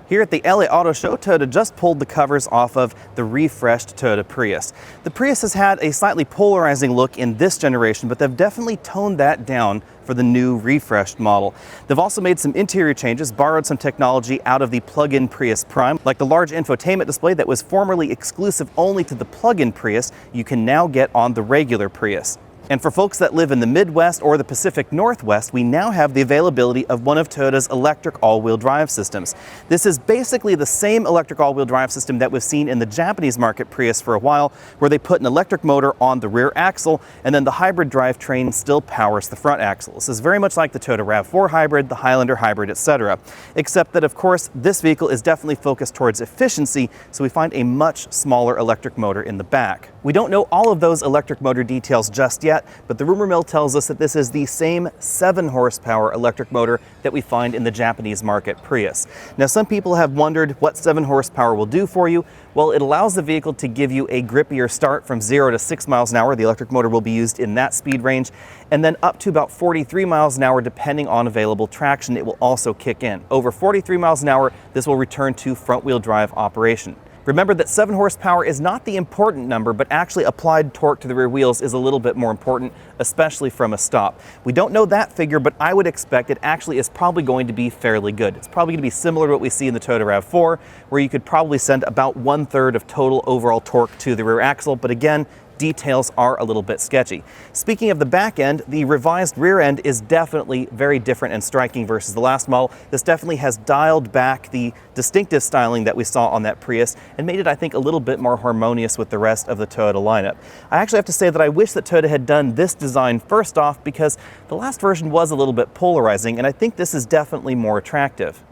Here at the LA Auto Show, Toyota just pulled the covers off of the refreshed Toyota Prius. The Prius has had a slightly polarizing look in this generation, but they've definitely toned that down for the new refreshed model. They've also made some interior changes, borrowed some technology out of the plug-in Prius Prime, like the large infotainment display that was formerly exclusive only to the plug-in Prius, you can now get on the regular Prius. And for folks that live in the Midwest or the Pacific Northwest, we now have the availability of one of Toyota's electric all-wheel drive systems. This is basically the same electric all-wheel drive system that we've seen in the Japanese market Prius for a while, where they put an electric motor on the rear axle, and then the hybrid drivetrain still powers the front axle. This is very much like the Toyota RAV4 hybrid, the Highlander hybrid, etc. Except that, of course, this vehicle is definitely focused towards efficiency, so we find a much smaller electric motor in the back. We don't know all of those electric motor details just yet, but the rumor mill tells us that this is the same 7 horsepower electric motor that we find in the Japanese market Prius. Now, some people have wondered what 7 horsepower will do for you. Well, it allows the vehicle to give you a grippier start from 0 to 6 miles an hour. The electric motor will be used in that speed range, and then up to about 43 miles an hour depending on available traction, it will also kick in. Over 43 miles an hour, this will return to front-wheel drive operation. Remember that 7 horsepower is not the important number, but actually applied torque to the rear wheels is a little bit more important, especially from a stop. We don't know that figure, but I would expect it actually is probably going to be fairly good. It's probably going to be similar to what we see in the Toyota RAV4, where you could probably send about 1/3 of total overall torque to the rear axle, but again, details are a little bit sketchy. Speaking of the back end, the revised rear end is definitely very different and striking versus the last model. This definitely has dialed back the distinctive styling that we saw on that Prius and made it, I think, a little bit more harmonious with the rest of the Toyota lineup. I actually have to say that I wish that Toyota had done this design first off, because the last version was a little bit polarizing, and I think this is definitely more attractive.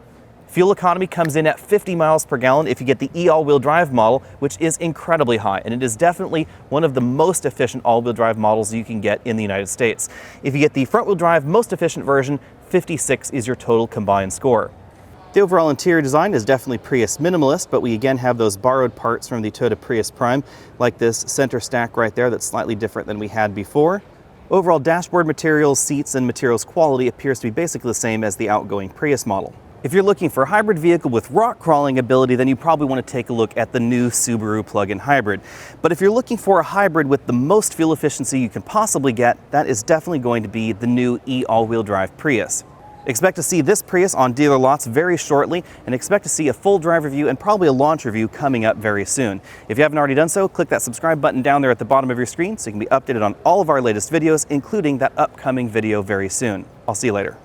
Fuel economy comes in at 50 miles per gallon if you get the all-wheel drive model, which is incredibly high, and it is definitely one of the most efficient all-wheel drive models you can get in the United States. If you get the front-wheel drive most efficient version, 56 is your total combined score. The overall interior design is definitely Prius minimalist, but we again have those borrowed parts from the Toyota Prius Prime, like this center stack right there that's slightly different than we had before. Overall dashboard materials, seats, and materials quality appears to be basically the same as the outgoing Prius model. If you're looking for a hybrid vehicle with rock crawling ability, then you probably want to take a look at the new Subaru plug-in hybrid. But if you're looking for a hybrid with the most fuel efficiency you can possibly get, that is definitely going to be the new all-wheel drive Prius. Expect to see this Prius on dealer lots very shortly, and expect to see a full drive review and probably a launch review coming up very soon. If you haven't already done so, click that subscribe button down there at the bottom of your screen so you can be updated on all of our latest videos, including that upcoming video very soon. I'll see you later.